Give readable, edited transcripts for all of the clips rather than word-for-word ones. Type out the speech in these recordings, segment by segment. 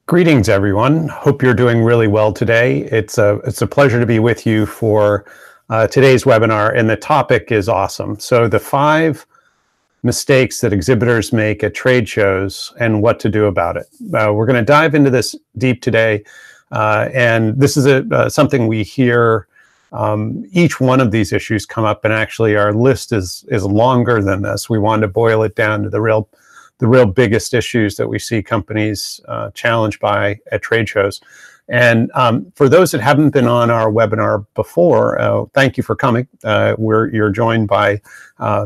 Greetings, everyone. Hope you're doing really well today. It's a pleasure to be with you for today's webinar, and the topic is awesome. So the 5 mistakes that exhibitors make at trade shows and what to do about it. We're going to dive into this deep today, and this is something we hear. Each one of these issues come up, and actually our list is longer than this. We wanted to boil it down to the real biggest issues that we see companies challenged by at trade shows. And for those that haven't been on our webinar before, thank you for coming. You're joined by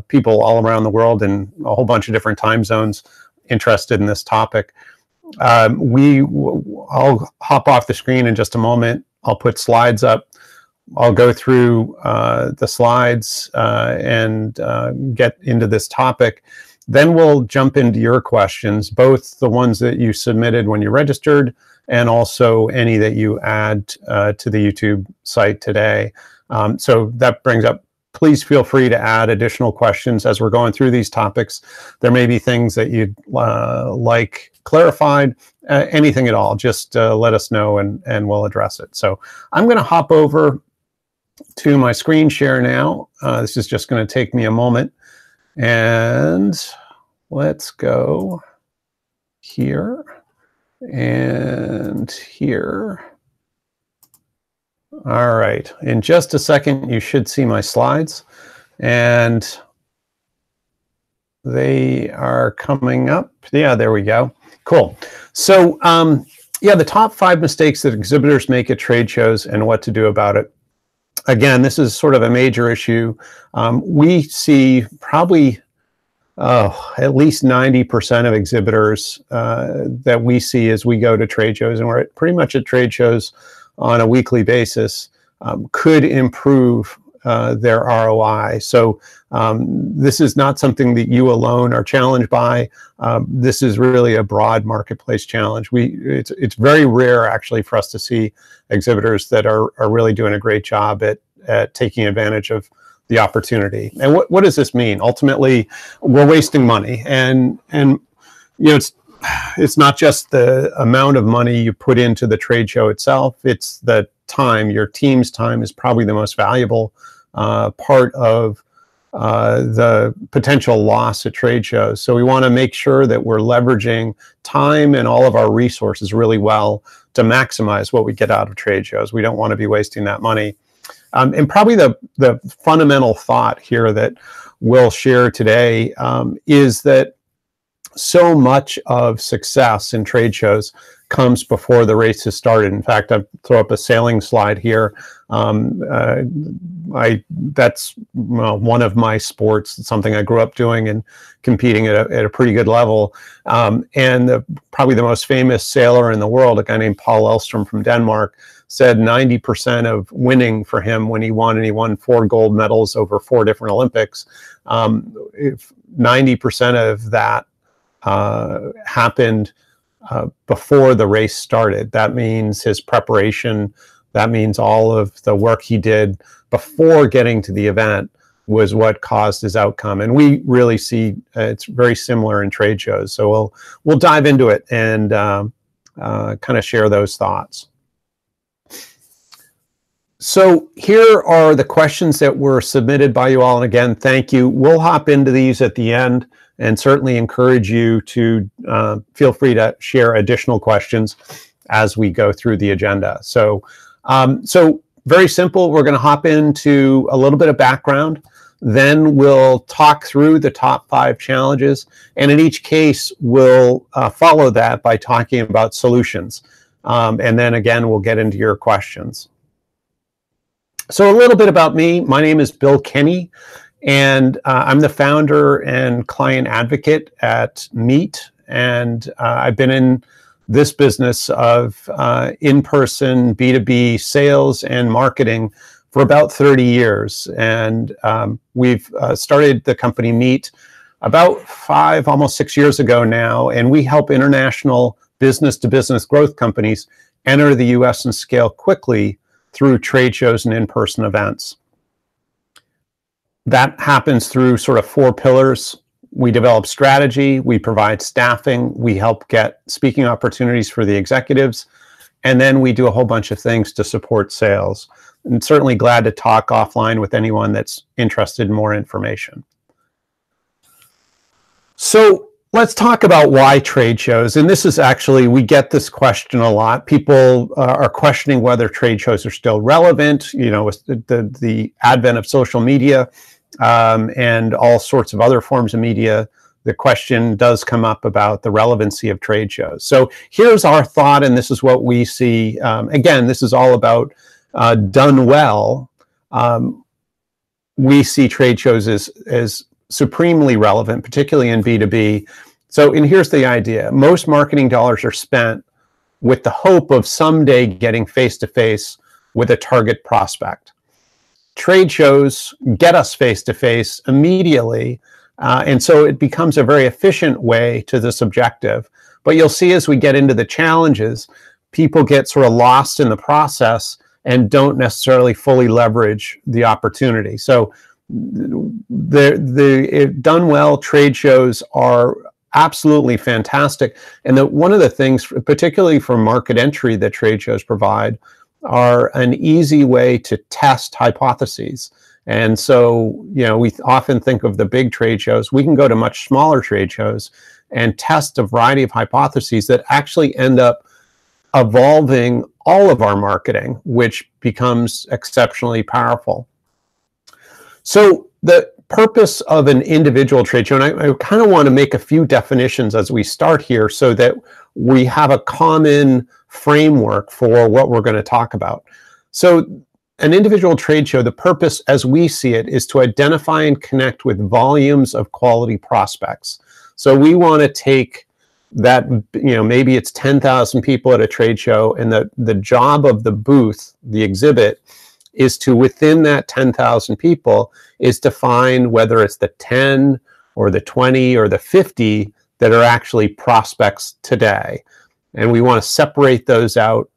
people all around the world in a whole bunch of different time zones interested in this topic. I'll hop off the screen in just a moment. I'll put slides up. I'll go through the slides and get into this topic. Then we'll jump into your questions, both the ones that you submitted when you registered and also any that you add to the YouTube site today. So that brings up, please feel free to add additional questions as we're going through these topics. There may be things that you'd like clarified, anything at all, just let us know and we'll address it. So I'm going to hop over to my screen share now. This is just going to take me a moment. And let's go here and here. All right. In just a second, you should see my slides. And they are coming up. Yeah, there we go. Cool. So, yeah, the top 5 mistakes that exhibitors make at trade shows and what to do about it. Again, this is sort of a major issue. We see probably at least 90% of exhibitors that we see as we go to trade shows, and we're pretty much at trade shows on a weekly basis, could improve their ROI. So this is not something that you alone are challenged by. This is really a broad marketplace challenge. It's very rare, actually, for us to see exhibitors that are really doing a great job at taking advantage of the opportunity. And what does this mean? Ultimately, we're wasting money, and you know, it's not just the amount of money you put into the trade show itself. It's the time. Your team's time is probably the most valuable part of the potential loss at trade shows. So we want to make sure that we're leveraging time and all of our resources really well to maximize what we get out of trade shows. We don't want to be wasting that money. And probably the fundamental thought here that we'll share today is that so much of success in trade shows comes before the race has started. In fact, I throw up a sailing slide here. That's one of my sports. It's something I grew up doing and competing at a pretty good level. And probably the most famous sailor in the world, a guy named Paul Elvström from Denmark, said 90% of winning for him when he won, and he won 4 gold medals over 4 different Olympics. If 90% of that happened before the race started. That means his preparation, that means all of the work he did before getting to the event was what caused his outcome. And we really see it's very similar in trade shows. So we'll dive into it and kind of share those thoughts. So here are the questions that were submitted by you all. And again, thank you. We'll hop into these at the end and certainly encourage you to feel free to share additional questions as we go through the agenda. So, so very simple. We're going to hop into a little bit of background. Then we'll talk through the top 5 challenges. And in each case, we'll follow that by talking about solutions. And then again, we'll get into your questions. So a little bit about me. My name is Bill Kenny, and I'm the founder and client advocate at Meet. And I've been in this business of in-person B2B sales and marketing for about 30 years. And we've started the company Meet about 5, almost 6 years ago now. And we help international business-to-business growth companies enter the US and scale quickly through trade shows and in-person events. That happens through sort of 4 pillars: We develop strategy, we provide staffing, we help get speaking opportunities for the executives, and then we do a whole bunch of things to support sales. And certainly glad to talk offline with anyone that's interested in more information. So let's talk about why trade shows. And this is actually, we get this question a lot. People are questioning whether trade shows are still relevant, you know, with the advent of social media and all sorts of other forms of media. The question does come up about the relevancy of trade shows. So here's our thought, and this is what we see. Again, this is all about done well. We see trade shows as supremely relevant, particularly in B2B. So, and here's the idea. Most marketing dollars are spent with the hope of someday getting face-to-face with a target prospect. Trade shows get us face-to-face immediately, and so it becomes a very efficient way to this objective. But you'll see as we get into the challenges, people get sort of lost in the process and don't necessarily fully leverage the opportunity. So if done well, trade shows are absolutely fantastic. And one of the things, particularly for market entry, that trade shows provide are an easy way to test hypotheses. And so, you know, we often think of the big trade shows. We can go to much smaller trade shows and test a variety of hypotheses that actually end up evolving all of our marketing, which becomes exceptionally powerful. So the purpose of an individual trade show, and I kind of want to make a few definitions as we start here so that we have a common framework for what we're going to talk about. So an individual trade show, the purpose as we see it is to identify and connect with volumes of quality prospects. So we want to take that, you know, maybe it's 10,000 people at a trade show, and the job of the booth, the exhibit, is to, within that 10,000 people, is to find whether it's the 10 or the 20 or the 50 that are actually prospects today. And we want to separate those out,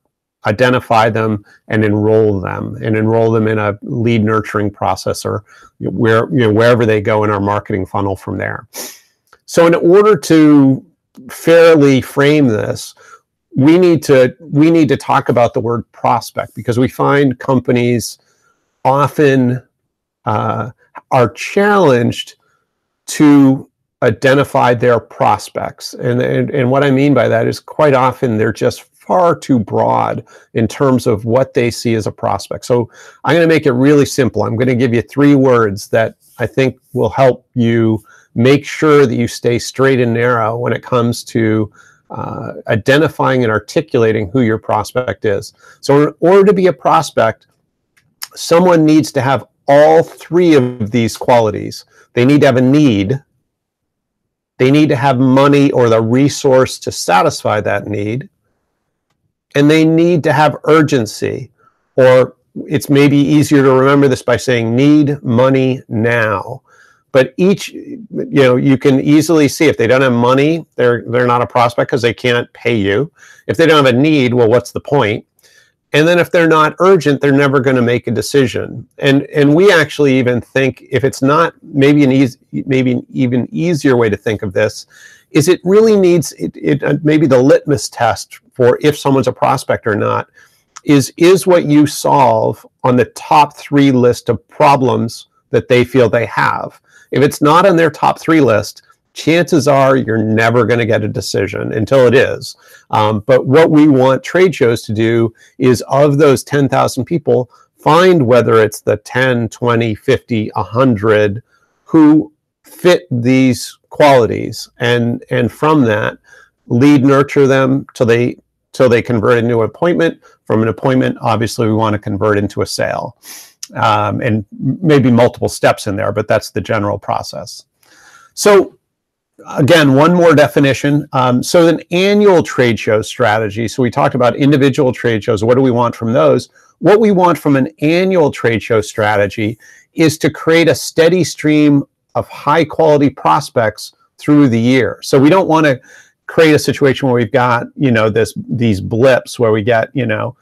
identify them, and enroll them in a lead nurturing process, or wherever they go in our marketing funnel from there. So in order to fairly frame this, we need to talk about the word prospect, because we find companies often are challenged to identify their prospects. And what I mean by that is quite often they're just far too broad in terms of what they see as a prospect. So I'm going to make it really simple. I'm going to give you 3 words that I think will help you make sure that you stay straight and narrow when it comes to identifying and articulating who your prospect is. So in order to be a prospect, someone needs to have all 3 of these qualities. They need to have a need. They need to have money or the resource to satisfy that need. And they need to have urgency, or it's maybe easier to remember this by saying need money now. But each, you know, you can easily see if they don't have money, they're not a prospect because they can't pay you. If they don't have a need, well, what's the point? And then if they're not urgent, they're never going to make a decision. And we actually even think, if it's not, maybe an even easier way to think of this is it really needs maybe the litmus test for if someone's a prospect or not is what you solve on the top 3 list of problems that they feel they have. If it's not on their top 3 list, chances are you're never going to get a decision until it is. But what we want trade shows to do is, of those 10,000 people, find whether it's the 10, 20, 50, 100 who fit these qualities, and from that, lead nurture them till they convert into an appointment. From an appointment, obviously, we want to convert into a sale. And maybe multiple steps in there, but that's the general process. So again, one more definition. So an annual trade show strategy. So we talked about individual trade shows. What do we want from those? What we want from an annual trade show strategy is to create a steady stream of high quality prospects through the year. So we don't want to create a situation where we've got, you know, these blips where we get, you know,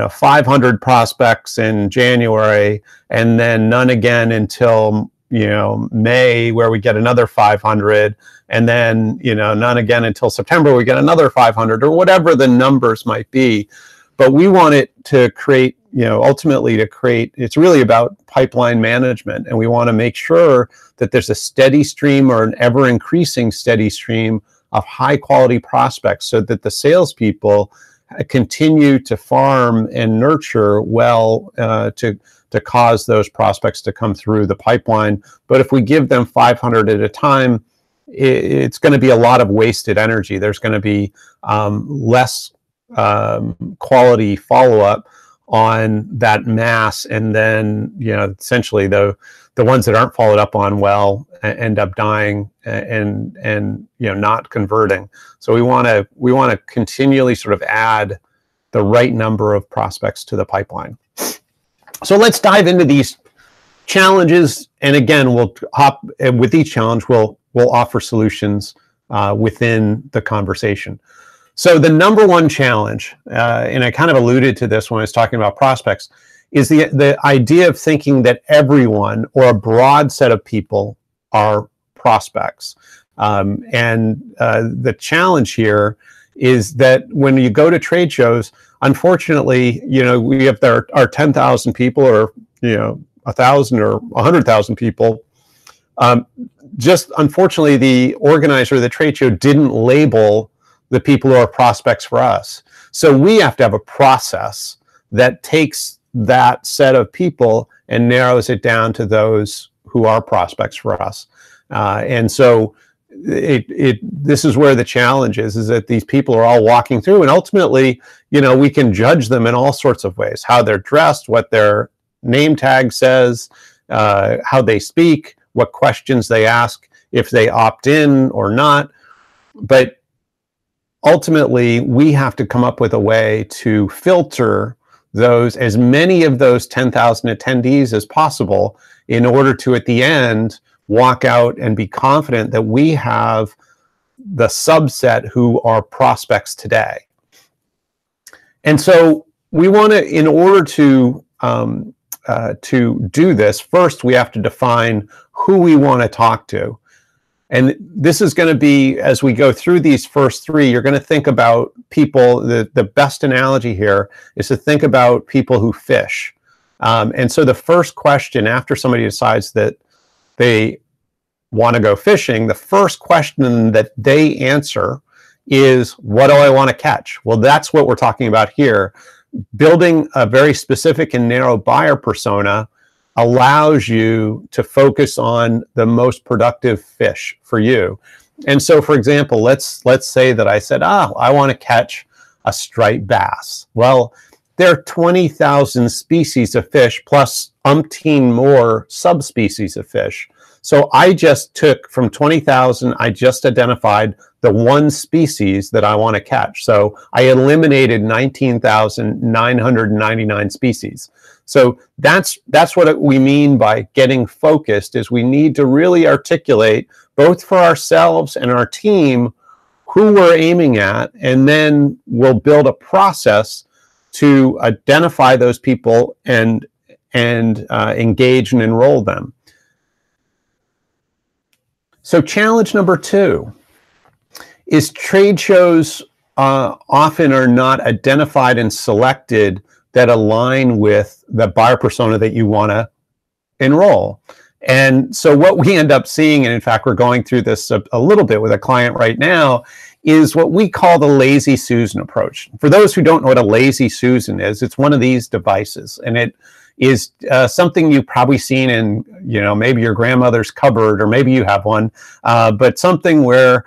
500 prospects in January and then none again until May, where we get another 500, and then none again until September, we get another 500, or whatever the numbers might be. But we want it to create, ultimately to create, it's really about pipeline management, and we want to make sure that there's a steady stream, or an ever increasing steady stream, of high quality prospects, so that the salespeople continue to farm and nurture well, to cause those prospects to come through the pipeline. But if we give them 500 at a time, it's going to be a lot of wasted energy. There's going to be less quality follow-up on that mass, and then essentially the ones that aren't followed up on well end up dying and not converting. So we want to continually sort of add the right number of prospects to the pipeline. So let's dive into these challenges, and again, we'll hop with each challenge. We'll offer solutions within the conversation. So the number one challenge, and I kind of alluded to this when I was talking about prospects, is the idea of thinking that everyone, or a broad set of people, are prospects. And the challenge here is that when you go to trade shows, unfortunately, we have our 10,000 people, or 1,000 or 100,000 people. Just unfortunately, the organizer of the trade show didn't label the people who are prospects for us. So we have to have a process that takes that set of people and narrows it down to those who are prospects for us. And so this is where the challenge is that these people are all walking through, and ultimately, we can judge them in all sorts of ways: how they're dressed, what their name tag says, how they speak, what questions they ask, if they opt in or not. But ultimately, we have to come up with a way to filter as many of those 10,000 attendees as possible, in order to, at the end, walk out and be confident that we have the subset who are prospects today. And so we want to, in order to do this, first we have to define who we want to talk to. And this is going to be, as we go through these first three, you're going to think about people. The best analogy here is to think about people who fish. And so the first question, after somebody decides that they want to go fishing, the first question that they answer is, what do I want to catch? Well, that's what we're talking about here. Building a very specific and narrow buyer persona allows you to focus on the most productive fish for you. And so, for example, let's say that I said, I want to catch a striped bass. Well, there are 20,000 species of fish plus umpteen more subspecies of fish. So I just took from 20,000, I just identified the one species that I want to catch. So I eliminated 19,999 species. So that's what we mean by getting focused, is we need to really articulate, both for ourselves and our team, who we're aiming at, and then we'll build a process to identify those people and engage and enroll them. So challenge number 2 is trade shows often are not identified and selected that align with the buyer persona that you want to enroll. And so what we end up seeing, and in fact, we're going through this a little bit with a client right now, is what we call the lazy Susan approach. For those who don't know what a lazy Susan is, it's one of these devices, and it is something you've probably seen in, maybe your grandmother's cupboard, or maybe you have one, but something where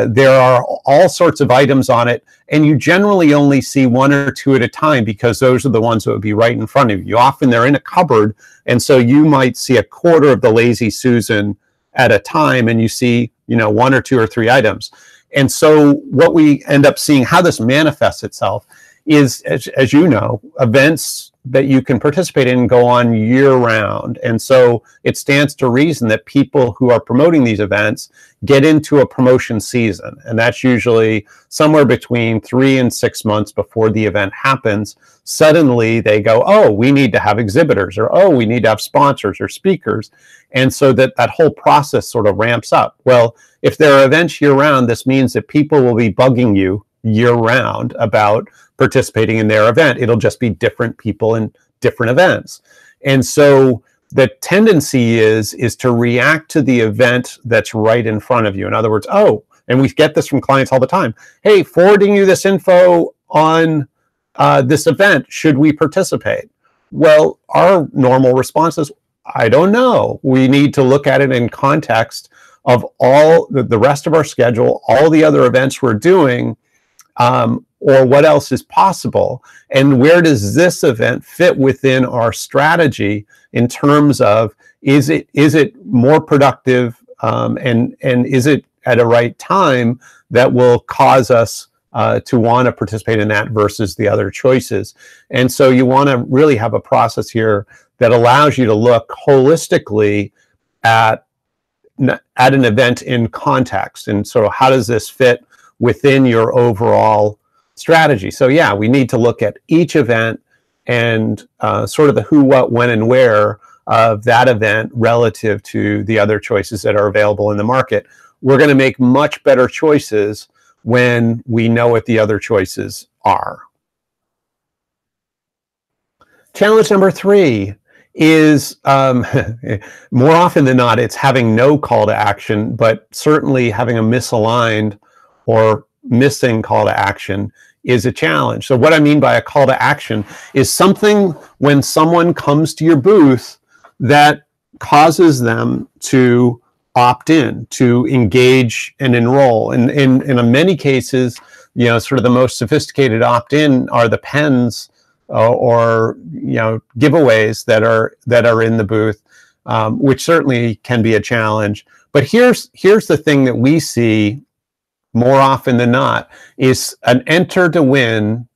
there are all sorts of items on it, and you generally only see 1 or 2 at a time, because those are the ones that would be right in front of you. Often they're in a cupboard, and so you might see a quarter of the lazy Susan at a time, and you see 1 or 2 or 3 items. And so what we end up seeing, how this manifests itself, is, as you know, events that you can participate in go on year round. And so it stands to reason that people who are promoting these events get into a promotion season. And that's usually somewhere between 3 and 6 months before the event happens. Suddenly they go, oh, we need to have exhibitors, or oh, we need to have sponsors or speakers. And so that whole process sort of ramps up. Well, if there are events year round, this means that people will be bugging you year round about participating in their event. It'll just be different people in different events. And so the tendency is to react to the event that's right in front of you. In other words, oh, and we get this from clients all the time. Hey, forwarding you this info on this event, should we participate? Well, our normal response is, I don't know. We need to look at it in context of all the rest of our schedule, all the other events we're doing, or what else is possible, and where does this event fit within our strategy in terms of, is it more productive, and is it at a right time that will cause us to want to participate in that versus the other choices. And so you want to really have a process here that allows you to look holistically at an event in context, and so how does this fit within your overall strategy. So yeah, we need to look at each event and sort of the who, what, when, and where of that event relative to the other choices that are available in the market. We're going to make much better choices when we know what the other choices are. Challenge number 3 is, more often than not, it's having no call to action, but certainly having a misaligned or missing call to action is a challenge. So what I mean by a call to action is something when someone comes to your booth that causes them to opt in, to engage and enroll. And in many cases, you know, sort of the most sophisticated opt-in are the pens or you know, giveaways that are in the booth, which certainly can be a challenge. But here's the thing that we see more often than not is an enter to win.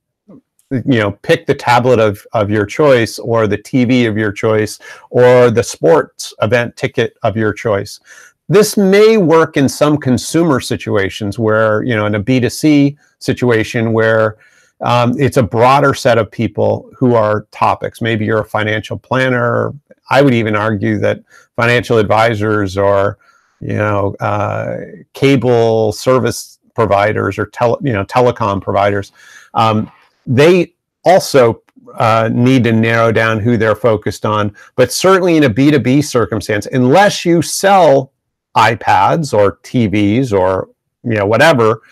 You know, pick the tablet of your choice, or the TV of your choice, or the sports event ticket of your choice. This may work in some consumer situations where, you know, in a B2C situation where it's a broader set of people who are topics. Maybe you're a financial planner. I would even argue that financial advisors or, you know, cable service providers or telecom providers, they also need to narrow down who they're focused on. But certainly in a B2B circumstance, unless you sell iPads or TVs or, you know, whatever,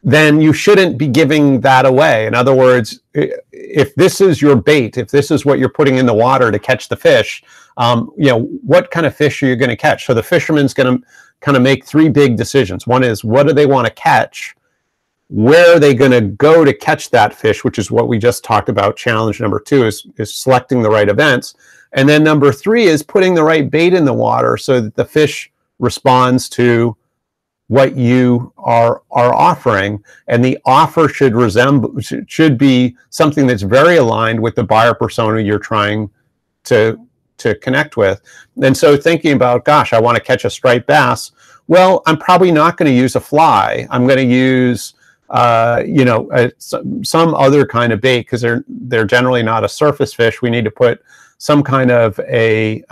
then you shouldn't be giving that away. In other words, if this is your bait, if this is what you're putting in the water to catch the fish, you know, what kind of fish are you going to catch? So the fisherman's going to kind of make 3 big decisions. One is, what do they want to catch? Where are they going to go to catch that fish, which is what we just talked about. Challenge number 2 is selecting the right events. And then number 3 is putting the right bait in the water so that the fish responds to what you are offering. And the offer should be something that's very aligned with the buyer persona you're trying to connect with. And so thinking about, gosh, I want to catch a striped bass. Well, I'm probably not going to use a fly. I'm going to use you know, some other kind of bait, because they're generally not a surface fish. We need to put some kind of a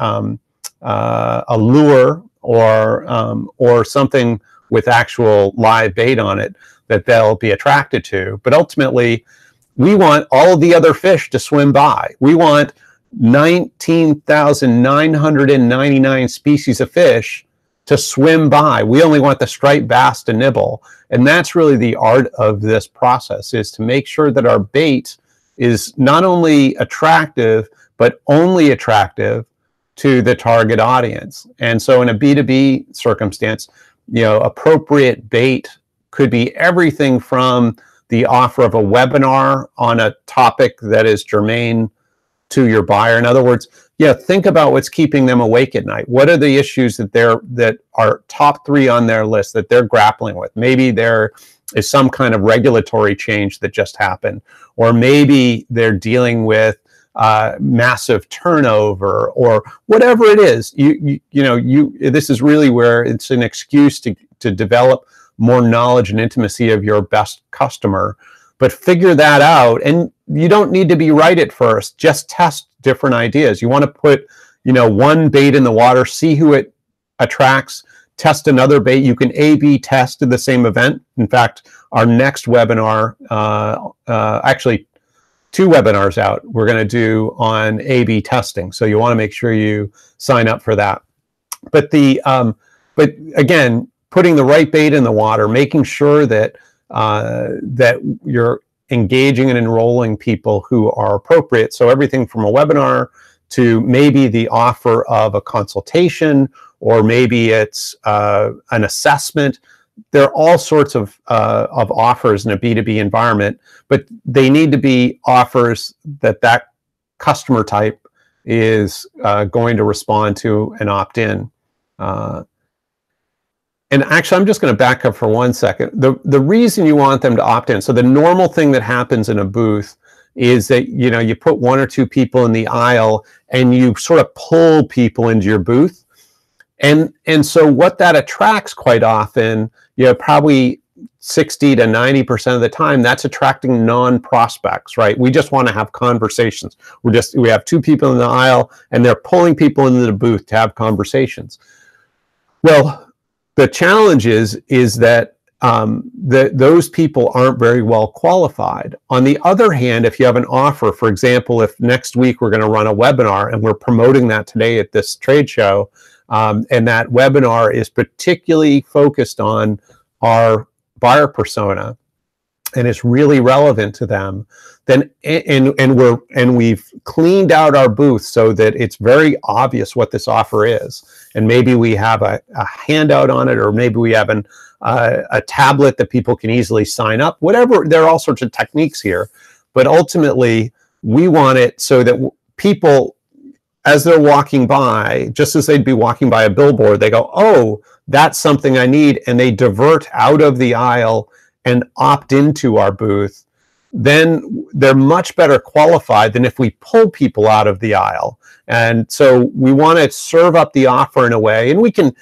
lure or something with actual live bait on it that they'll be attracted to. But ultimately, we want all the other fish to swim by. We want 19,999 species of fish to swim by. We only want the striped bass to nibble. And that's really the art of this process, is to make sure that our bait is not only attractive, but only attractive to the target audience. And so in a B2B circumstance, you know, appropriate bait could be everything from the offer of a webinar on a topic that is germane to your buyer. In other words, yeah, think about what's keeping them awake at night. What are the issues that are top 3 on their list that they're grappling with? Maybe they're is some kind of regulatory change that just happened, or maybe they're dealing with massive turnover, or whatever it is. This is really where it's an excuse to develop more knowledge and intimacy of your best customer. But figure that out, and you don't need to be right at first. Just test different ideas. You want to put, one bait in the water, see who it attracts, test another bait. You can A/B test at the same event. In fact, our next webinar, actually 2 webinars out, we're going to do on A/B testing. So you want to make sure you sign up for that. But but again, putting the right bait in the water, making sure that that you're engaging and enrolling people who are appropriate. So everything from a webinar to maybe the offer of a consultation, or maybe it's an assessment. There are all sorts of offers in a B2B environment, but they need to be offers that customer type is going to respond to and opt in. And actually, I'm just going to back up for 1 second. The reason you want them to opt in, so the normal thing that happens in a booth is that you put 1 or 2 people in the aisle and you sort of pull people into your booth. And so what that attracts quite often, probably 60 to 90% of the time, that's attracting non-prospects, right? We just want to have conversations. We have 2 people in the aisle and they're pulling people into the booth to have conversations. Well, the challenge is that those people aren't very well qualified. On the other hand, if you have an offer, for example, if next week we're going to run a webinar and we're promoting that today at this trade show, and that webinar is particularly focused on our buyer persona and it's really relevant to them, then and we've cleaned out our booth so that it's very obvious what this offer is, and maybe we have a handout on it, or maybe we have a tablet that people can easily sign up. Whatever, there are all sorts of techniques here, but ultimately we want it so that people, as they're walking by, just as they'd be walking by a billboard, they go, "Oh, that's something I need," and they divert out of the aisle and opt into our booth. Then they're much better qualified than if we pull people out of the aisle. And so we want to serve up the offer in a way, and we can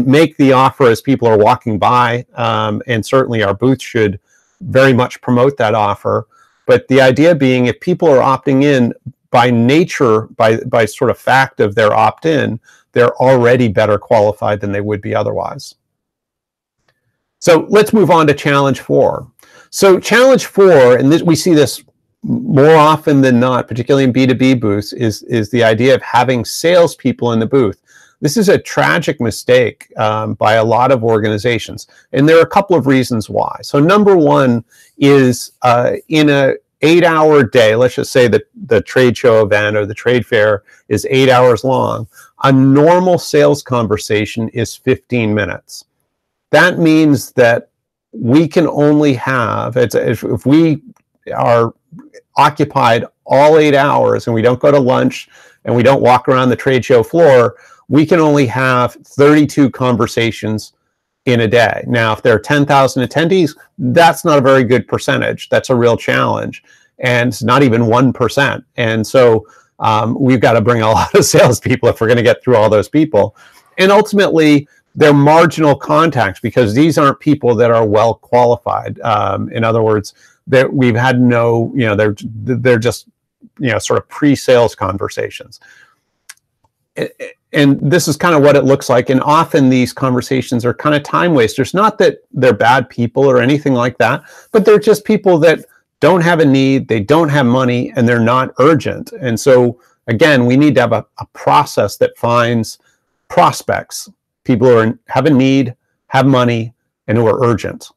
make the offer as people are walking by, and certainly our booth should very much promote that offer. But the idea being, if people are opting in by nature, by sort of fact of their opt-in, they're already better qualified than they would be otherwise. So let's move on to challenge 4. So challenge 4, and we see this more often than not, particularly in B2B booths, is the idea of having salespeople in the booth. This is a tragic mistake by a lot of organizations, and there are a couple of reasons why. So number 1 is in a 8-hour day, let's just say that the trade show event or the trade fair is 8 hours long, a normal sales conversation is 15 minutes. That means that we can only have, if we are occupied all 8 hours and we don't go to lunch and we don't walk around the trade show floor, we can only have 32 conversations in a day. Now, if there are 10,000 attendees, that's not a very good percentage. That's a real challenge. And it's not even 1%. And so we've got to bring a lot of salespeople if we're going to get through all those people. And ultimately, they're marginal contacts because these aren't people that are well qualified. In other words, we've had no, they're just, sort of pre-sales conversations. And this is kind of what it looks like. And often these conversations are kind of time wasters. Not that they're bad people or anything like that, but they're just people that don't have a need, they don't have money, and they're not urgent. And so, again, we need to have a process that finds prospects, people who have a need, have money, and who are urgent.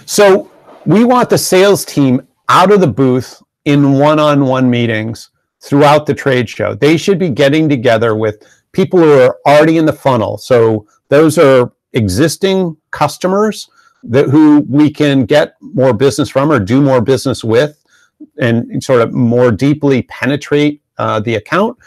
So we want the sales team out of the booth in one-on-one meetings throughout the trade show. They should be getting together with people who are already in the funnel. So those are existing customers who we can get more business from or do more business with and sort of more deeply penetrate the account.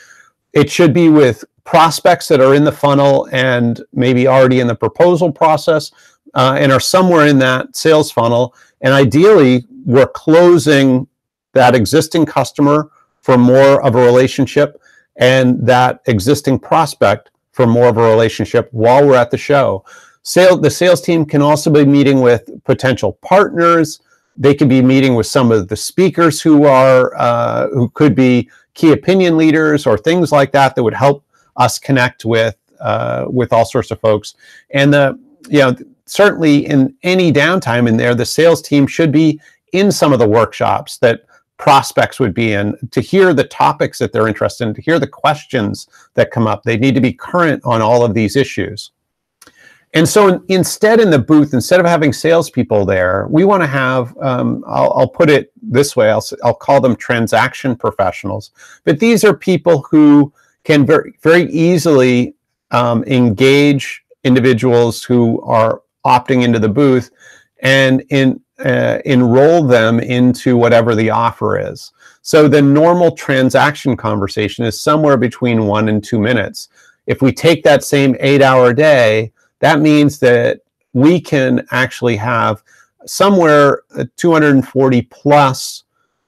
It should be with prospects that are in the funnel and maybe already in the proposal process, and are somewhere in that sales funnel. And ideally, we're closing that existing customer for more of a relationship and that existing prospect for more of a relationship while we're at the show. The sales team can also be meeting with potential partners. They can be meeting with some of the speakers who could be key opinion leaders or things like that would help us connect with all sorts of folks. And certainly in any downtime in there, the sales team should be in some of the workshops that prospects would be in to hear the topics that they're interested in, to hear the questions that come up. They need to be current on all of these issues. And so instead in the booth, instead of having salespeople there, we want to have, I'll put it this way, I'll call them transaction professionals. But these are people who can very, very easily engage individuals who are opting into the booth and enroll them into whatever the offer is. So the normal transaction conversation is somewhere between 1 and 2 minutes. If we take that same 8-hour day, that means that we can actually have somewhere 240 plus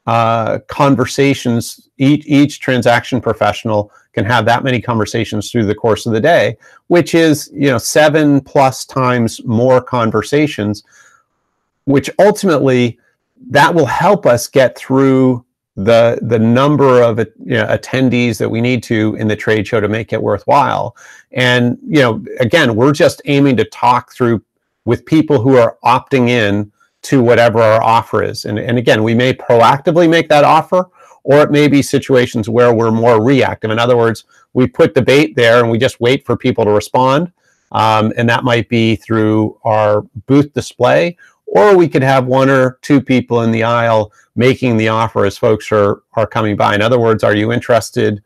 conversations. Each transaction professional can have that many conversations through the course of the day, which is 7+ times more conversations, which ultimately that will help us get through the number of attendees that we need to in the trade show to make it worthwhile. And again, we're just aiming to talk through with people who are opting in to whatever our offer is. And again, we may proactively make that offer, or it may be situations where we're more reactive. In other words, we put the bait there and we just wait for people to respond. And that might be through our booth display, or we could have 1 or 2 people in the aisle making the offer as folks are coming by. In other words, are you interested?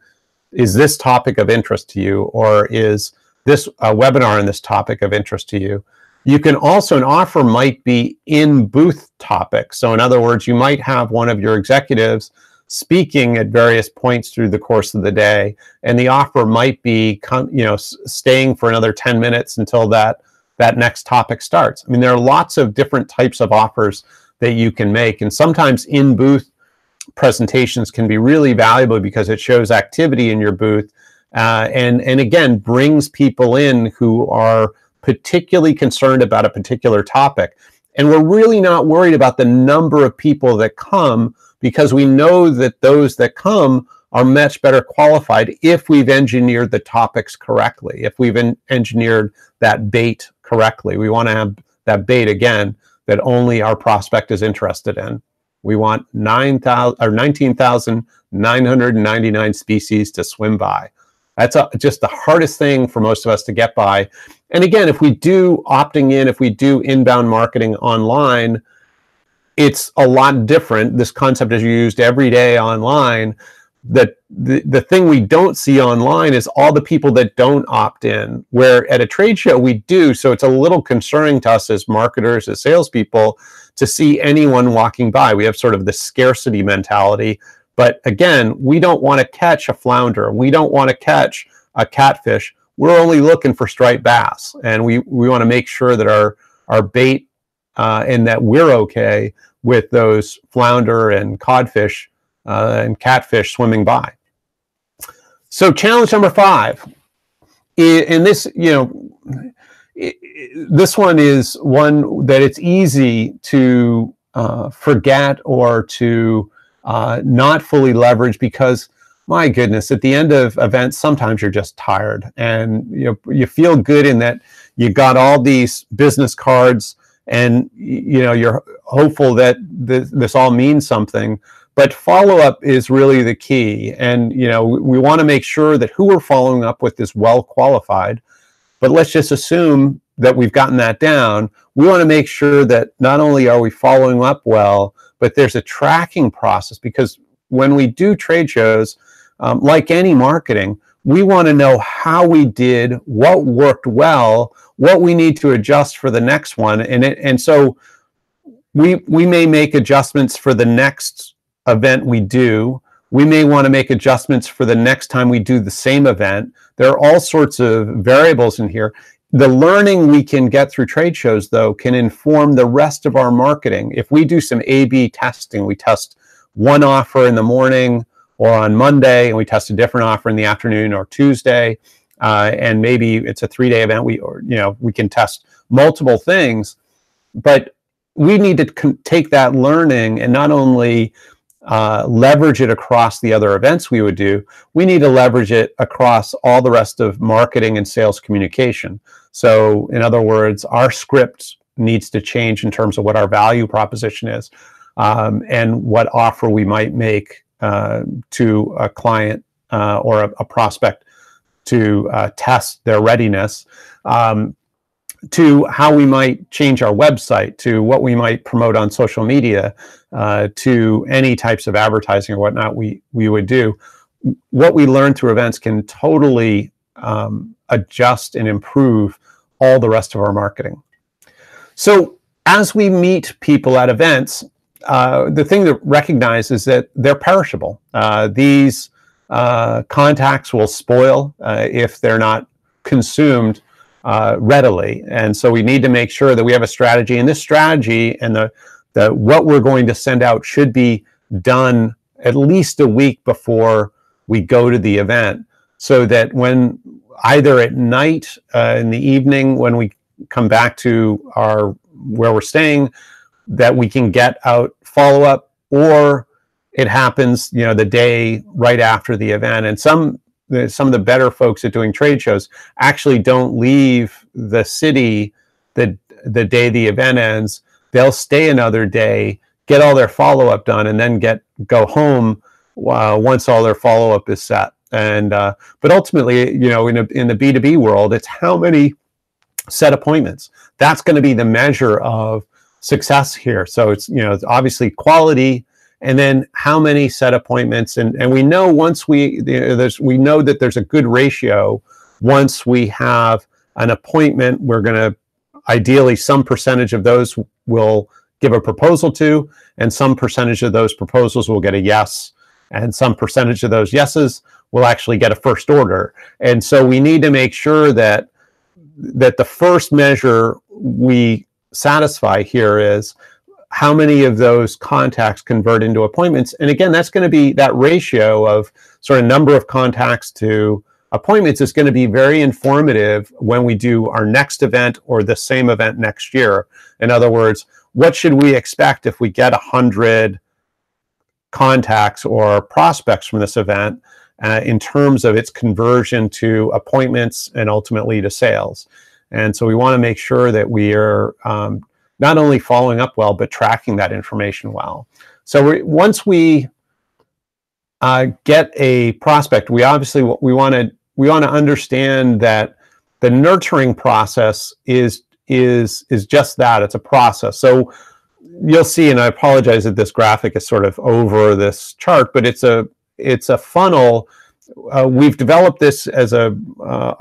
Is this topic of interest to you? Or is this webinar on this topic of interest to you? You can also, an offer might be in booth topic. So in other words, you might have one of your executives speaking at various points through the course of the day, and the offer might be staying for another 10 minutes until that next topic starts. I mean, there are lots of different types of offers that you can make, and sometimes in booth presentations can be really valuable because it shows activity in your booth, and again brings people in who are particularly concerned about a particular topic. And we're really not worried about the number of people that come, because we know that those that come are much better qualified if we've engineered the topics correctly, if we've engineered that bait correctly. We want to have that bait, again, that only our prospect is interested in. We want 19,999 species to swim by. That's just the hardest thing for most of us to get by. And again, if we do opting in, if we do inbound marketing online, it's a lot different. This concept is used every day online. The thing we don't see online is all the people that don't opt in, where at a trade show we do. So it's a little concerning to us as marketers, as salespeople, to see anyone walking by. We have sort of the scarcity mentality. But again, we don't want to catch a flounder. We don't want to catch a catfish. We're only looking for striped bass. And we want to make sure that our bait and that we're okay with those flounder and codfish and catfish swimming by. So challenge number 5, and this, this one is one that it's easy to forget or to not fully leverage, because my goodness, at the end of events, sometimes you're just tired, and you feel good in that you got all these business cards, and you're hopeful that this all means something. But follow-up is really the key, and we want to make sure that who we're following up with is well qualified. But let's just assume that we've gotten that down. We want to make sure that not only are we following up well, but there's a tracking process, because when we do trade shows, like any marketing, we want to know how we did, what worked well, what we need to adjust for the next one, and so we may make adjustments for the next event we do. We may want to make adjustments for the next time we do the same event. There are all sorts of variables in here. The learning we can get through trade shows, though, can inform the rest of our marketing. If we do some A/B testing, we test one offer in the morning or on Monday, and we test a different offer in the afternoon or Tuesday, and maybe it's a 3-day event. We can test multiple things, but we need to take that learning and not only leverage it across the other events we would do, we need to leverage it across all the rest of marketing and sales communication. So in other words, our script needs to change in terms of what our value proposition is, and what offer we might make to a client or a prospect to test their readiness, to how we might change our website, to what we might promote on social media, to any types of advertising or whatnot we would do. What we learn through events can totally adjust and improve all the rest of our marketing. So as we meet people at events, the thing to recognize is that they're perishable. These contacts will spoil if they're not consumed readily. And so we need to make sure that we have a strategy, and this strategy and the what we're going to send out should be done at least a week before we go to the event, so that when either at night, in the evening, when we come back to where we're staying, that we can get out follow-up, or it happens, the day right after the event. And some of the better folks at doing trade shows actually don't leave the city the day the event ends. They'll stay another day, get all their follow-up done, and then go home once all their follow-up is set. And but ultimately, in the B2B world, it's how many set appointments. That's going to be the measure of success here. So it's obviously quality, and then how many set appointments. And we know once we know that there's a good ratio. Once we have an appointment, we're going to ideally, some percentage of those will give a proposal to, and some percentage of those proposals will get a yes, and some percentage of those yeses will actually get a first order. And so we need to make sure that the first measure we satisfy here is how many of those contacts convert into appointments. And again, that's going to be that ratio of sort of number of contacts to appointments is going to be very informative when we do our next event or the same event next year. In other words, what should we expect if we get 100 contacts or prospects from this event in terms of its conversion to appointments and ultimately to sales? And so we want to make sure that we are not only following up well, but tracking that information well. So once we get a prospect, we obviously we want to understand that the nurturing process is just that. It's a process. So you'll see, and I apologize that this graphic is sort of over this chart, but it's a funnel. We've developed this as a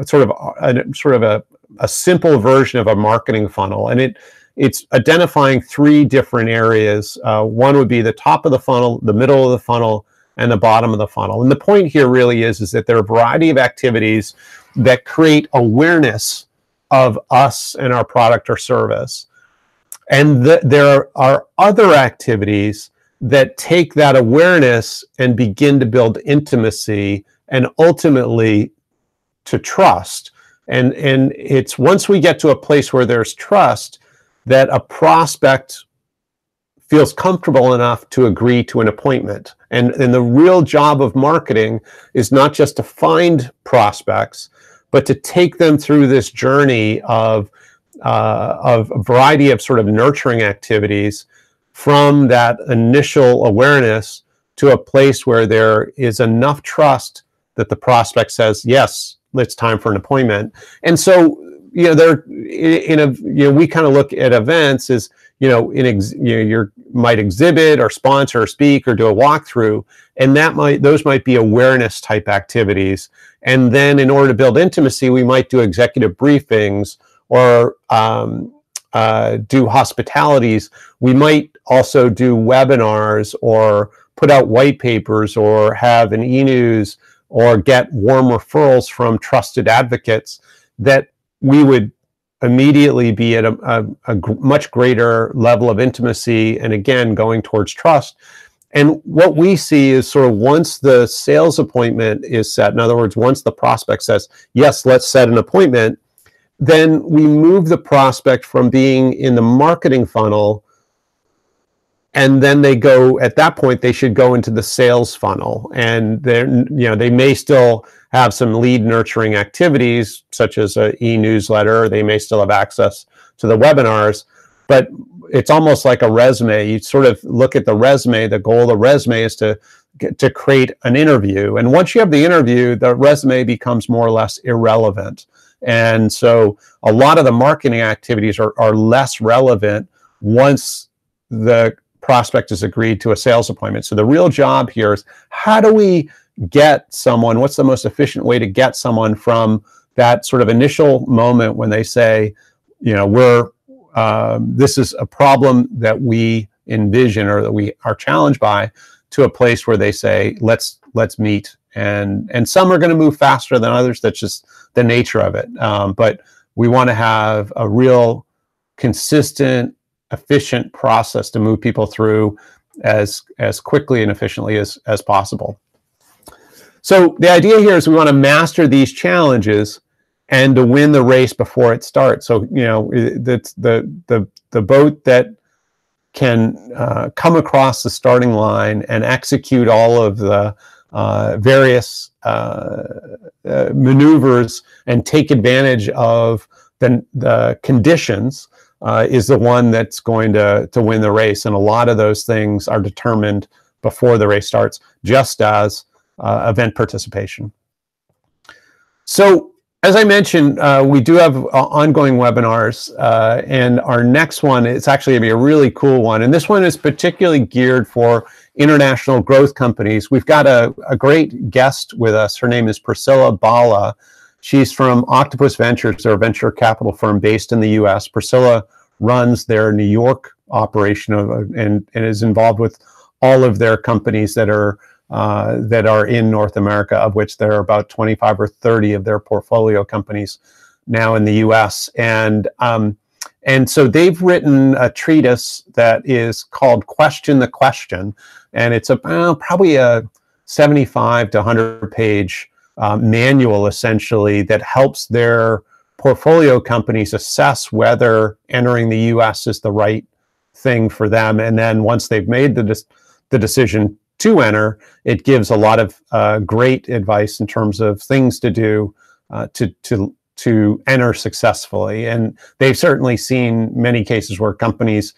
sort of a simple version of a marketing funnel, and it's identifying 3 different areas. One would be the top of the funnel, the middle of the funnel, and the bottom of the funnel. And the point here really is that there are a variety of activities that create awareness of us and our product or service. And there are other activities that take that awareness and begin to build intimacy and ultimately to trust. And it's once we get to a place where there's trust that a prospect feels comfortable enough to agree to an appointment. And the real job of marketing is not just to find prospects, but to take them through this journey of a variety of sort of nurturing activities from that initial awareness to a place where there is enough trust that the prospect says, yes, it's time for an appointment. And so, we kind of look at events as, you might exhibit or sponsor or speak or do a walkthrough, and those might be awareness type activities. And then in order to build intimacy, we might do executive briefings or do hospitalities. We might also do webinars or put out white papers or have an e-news or get warm referrals from trusted advocates that we would immediately be at a much greater level of intimacy, and again, going towards trust. And what we see is sort of once the sales appointment is set, in other words, once the prospect says, yes, let's set an appointment, then we move the prospect from being in the marketing funnel, and then they go, at that point, they should go into the sales funnel. And they may still have some lead nurturing activities, such as an e-newsletter. They may still have access to the webinars, but it's almost like a resume. You sort of look at the resume. The goal of the resume is to create an interview. And once you have the interview, the resume becomes more or less irrelevant. And so a lot of the marketing activities are less relevant once the prospect has agreed to a sales appointment. So the real job here is, how do we get someone, what's the most efficient way to get someone from that sort of initial moment when they say, this is a problem that we envision or that we are challenged by, to a place where they say, let's meet. And some are going to move faster than others. That's just the nature of it. But we want to have a real consistent, efficient process to move people through as quickly and efficiently as possible. So the idea here is we want to master these challenges and to win the race before it starts. So, that's the boat that can come across the starting line and execute all of the various maneuvers and take advantage of the conditions is the one that's going to win the race. And a lot of those things are determined before the race starts, just as event participation. So, as I mentioned, we do have ongoing webinars, and our next one is actually going to be a really cool one. And this one is particularly geared for international growth companies. We've got a great guest with us. Her name is Priscilla Bala. She's from Octopus Ventures, they're a venture capital firm based in the US. Priscilla runs their New York operation and is involved with all of their companies that are in North America, of which there are about 25 or 30 of their portfolio companies now in the US. And so they've written a treatise that is called Question the Question. And it's probably a 75 to 100 page manual, essentially, that helps their portfolio companies assess whether entering the US is the right thing for them. And then once they've made the decision to enter, it gives a lot of great advice in terms of things to do to enter successfully. And they've certainly seen many cases where companies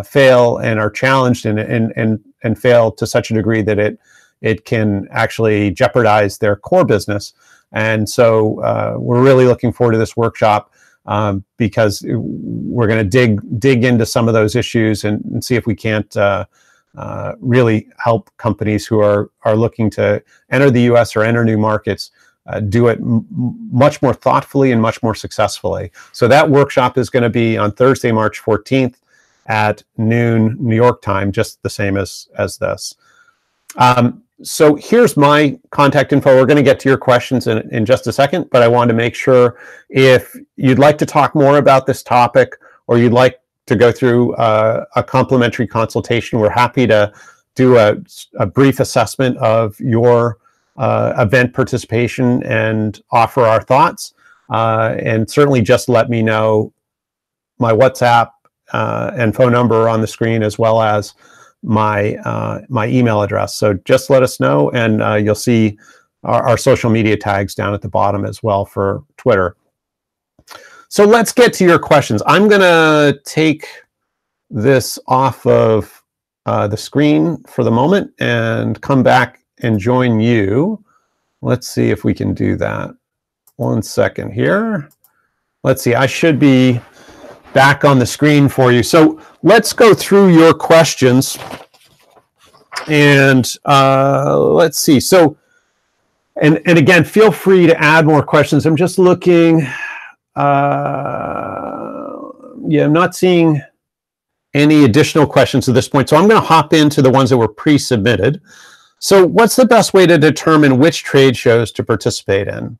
fail and are challenged and fail to such a degree that it can actually jeopardize their core business. And so we're really looking forward to this workshop because we're going to dig into some of those issues and see if we can't really help companies who are looking to enter the US or enter new markets do it much more thoughtfully and much more successfully. So that workshop is going to be on Thursday, March 14th at noon New York time, just the same as this. So here's my contact info. We're going to get to your questions in just a second, but I wanted to make sure if you'd like to talk more about this topic or you'd like to go through a complimentary consultation, we're happy to do a brief assessment of your event participation and offer our thoughts. And certainly just let me know. My WhatsApp and phone number are on the screen, as well as my email address. So just let us know, and you'll see our social media tags down at the bottom as well for Twitter. So let's get to your questions. I'm going to take this off of the screen for the moment and come back and join you. Let's see if we can do that. 1 second here. Let's see, I should be back on the screen for you. So let's go through your questions. And let's see. So, and again, feel free to add more questions. I'm just looking. Yeah, I'm not seeing any additional questions at this point. So I'm going to hop into the ones that were pre-submitted. So what's the best way to determine which trade shows to participate in?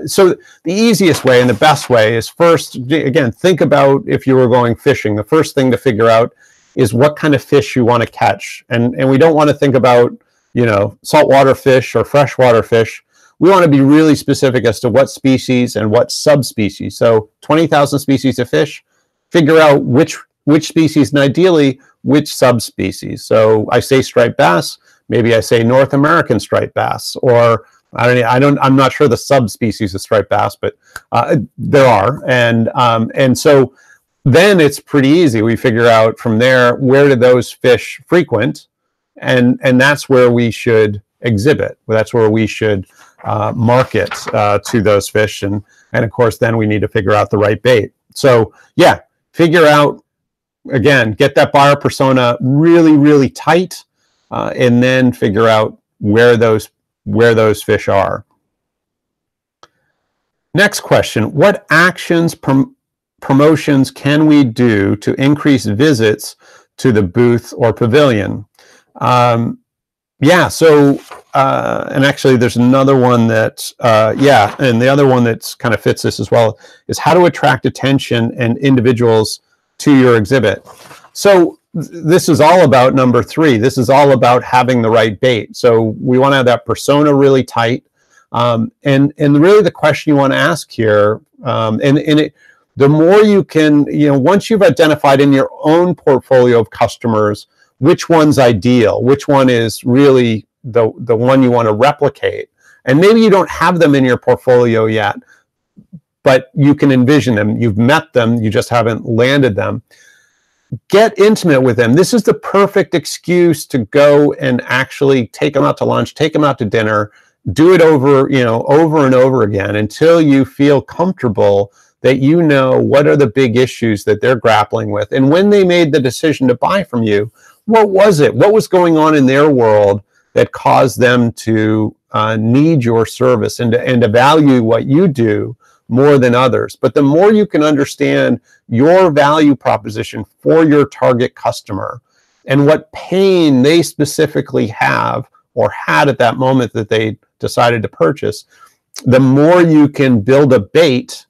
So the easiest way and the best way is first, again, think about if you were going fishing. The first thing to figure out is what kind of fish you want to catch. And we don't want to think about, saltwater fish or freshwater fish. We want to be really specific as to what species and what subspecies. So 20,000 species of fish, figure out which species and ideally which subspecies. So I say striped bass, maybe I say North American striped bass, or I'm not sure the subspecies of striped bass, but there are. And so then it's pretty easy. We figure out from there, where do those fish frequent? And that's where we should exhibit. That's where we should market to those fish. And of course, then we need to figure out the right bait. So yeah, figure out, again, get that buyer persona really, really tight, and then figure out where those fish are. Next question, what actions, promotions can we do to increase visits to the booth or pavilion? And actually there's another one that, and the other one that's kind of fits this as well, is how to attract attention and individuals to your exhibit. So this is all about number 3. This is all about having the right bait. So we want to have that persona really tight. And really the question you want to ask here, the more you can, once you've identified in your own portfolio of customers, which one's ideal, which one is really the one you want to replicate. And maybe you don't have them in your portfolio yet, but you can envision them. You've met them, you just haven't landed them. Get intimate with them. This is the perfect excuse to go and actually take them out to lunch, take them out to dinner, do it over and over again until you feel comfortable that you know what are the big issues that they're grappling with. And when they made the decision to buy from you, what was it? What was going on in their world that caused them to need your service and to value what you do more than others? But the more you can understand your value proposition for your target customer and what pain they specifically have or had at that moment that they decided to purchase, the more you can build a bait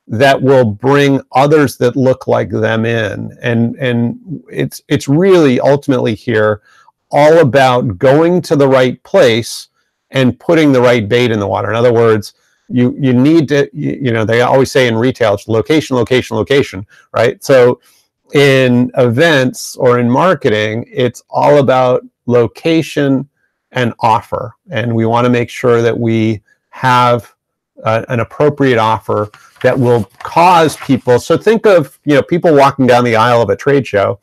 that will bring others that look like them in. And it's really ultimately here all about going to the right place and putting the right bait in the water. In other words, you need to, they always say in retail, it's location, location, location, right? So in events or in marketing, it's all about location and offer. And we want to make sure that we have an appropriate offer that will cause people. So think of, people walking down the aisle of a trade show.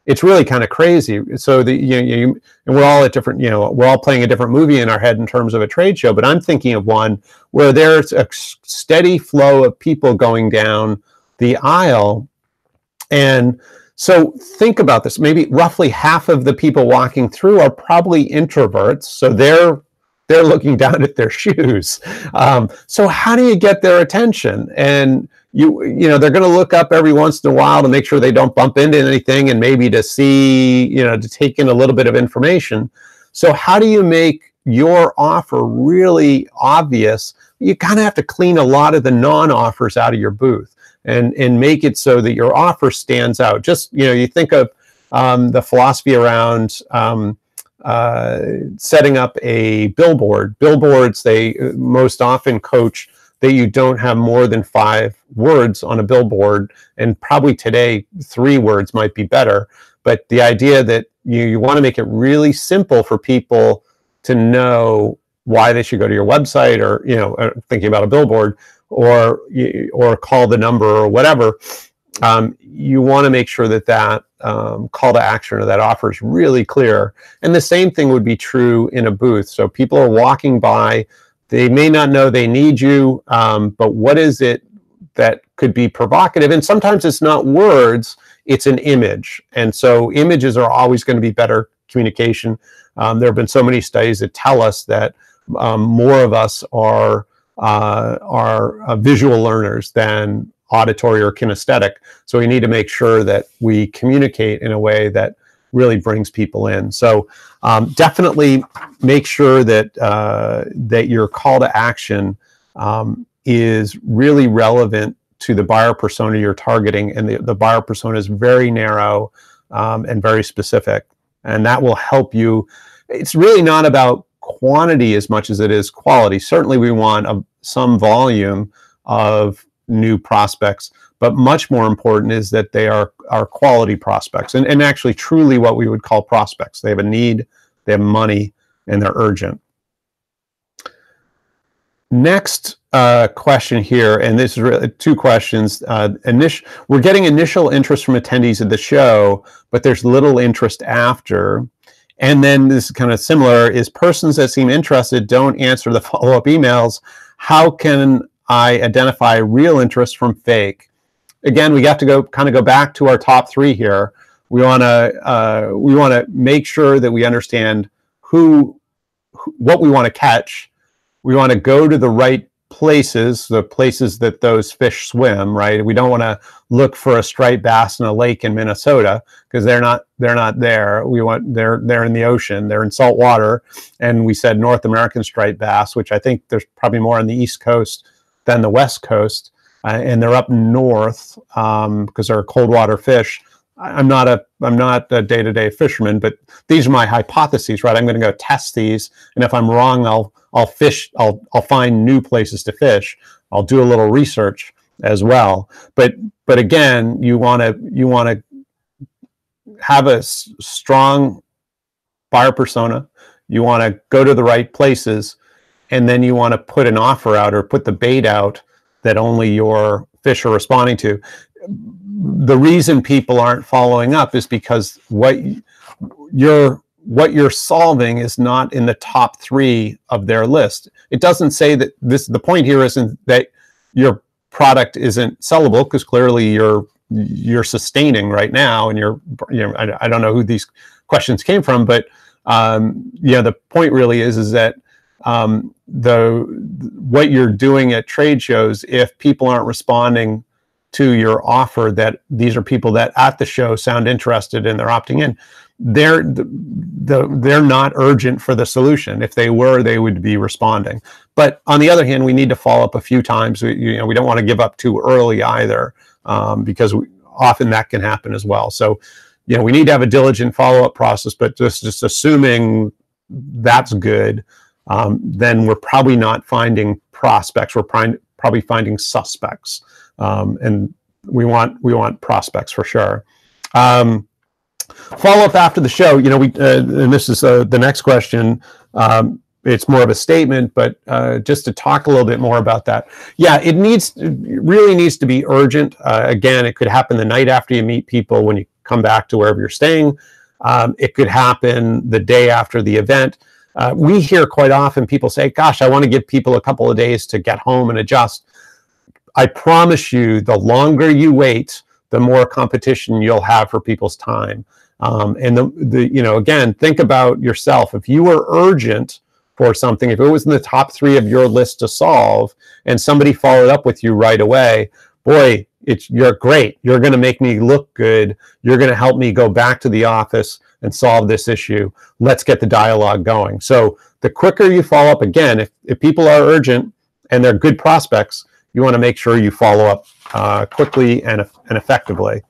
It's really kind of crazy. So and we're all at different, we're all playing a different movie in our head in terms of a trade show, but I'm thinking of one where there's a steady flow of people going down the aisle. And so think about this, maybe roughly half of the people walking through are probably introverts. So they're looking down at their shoes. So how do you get their attention? And they're going to look up every once in a while to make sure they don't bump into anything and maybe to see, to take in a little bit of information. So how do you make your offer really obvious? You kind of have to clean a lot of the non-offers out of your booth and make it so that your offer stands out. Just, you think of the philosophy around setting up a billboard. Billboards, they most often coach that you don't have more than 5 words on a billboard, and probably today 3 words might be better. But the idea that you want to make it really simple for people to know why they should go to your website, or thinking about a billboard, or call the number or whatever. You want to make sure that call to action or that offer is really clear. And the same thing would be true in a booth. So people are walking by, they may not know they need you, but what is it that could be provocative? And sometimes it's not words, it's an image. And so images are always going to be better communication. There have been so many studies that tell us that more of us are visual learners than auditory or kinesthetic. So we need to make sure that we communicate in a way that really brings people in. So definitely make sure that that your call to action is really relevant to the buyer persona you're targeting, and the buyer persona is very narrow and very specific, and that will help you. It's really not about quantity as much as it is quality. Certainly we want some volume of new prospects, but much more important is that they are quality prospects, and actually truly what we would call prospects. They have a need, they have money, and they're urgent. Next question here, and this is really two questions. We're getting initial interest from attendees at the show, but there's little interest after. And then this is kind of similar, is persons that seem interested don't answer the follow-up emails. How can I identify real interest from fake? Again, we have to go back to our top three here. We want to make sure that we understand what we want to catch. We want to go to the right places, the places that those fish swim, right? We don't want to look for a striped bass in a lake in Minnesota, because they're not there. They're in the ocean, they're in salt water. And we said North American striped bass, which I think there's probably more on the East Coast than the West Coast. And they're up north because they're cold water fish. I'm not a day-to-day fisherman, but these are my hypotheses, right? I'm going to go test these, and if I'm wrong, I'll find new places to fish. I'll do a little research as well. But again, you want to have a strong buyer persona. You want to go to the right places, and then you want to put an offer out or put the bait out that only your fish are responding to. The reason people aren't following up is because what you're solving is not in the top three of their list. It doesn't say that the point here isn't that your product isn't sellable, because clearly you're sustaining right now, and I don't know who these questions came from, but the point really is that what you're doing at trade shows, if people aren't responding to your offer, that these are people that at the show sound interested and they're opting in, they're not urgent for the solution. If they were, they would be responding. But on the other hand, we need to follow up a few times. We don't want to give up too early either, because often that can happen as well. So we need to have a diligent follow-up process, but just assuming that's good, then we're probably not finding prospects. We're probably finding suspects. And we want prospects for sure. Follow up after the show. And this is the next question. It's more of a statement, but just to talk a little bit more about that. Yeah, it really needs to be urgent. Again, it could happen the night after you meet people when you come back to wherever you're staying. It could happen the day after the event. We hear quite often people say, "Gosh, I want to give people a couple of days to get home and adjust." I promise you, the longer you wait, the more competition you'll have for people's time. And again, think about yourself. If you were urgent for something, if it was in the top three of your list to solve, and somebody followed up with you right away, boy, you're great. You're going to make me look good. You're going to help me go back to the office and solve this issue. Let's get the dialogue going. So the quicker you follow up, again, if people are urgent and they're good prospects, you want to make sure you follow up quickly and effectively.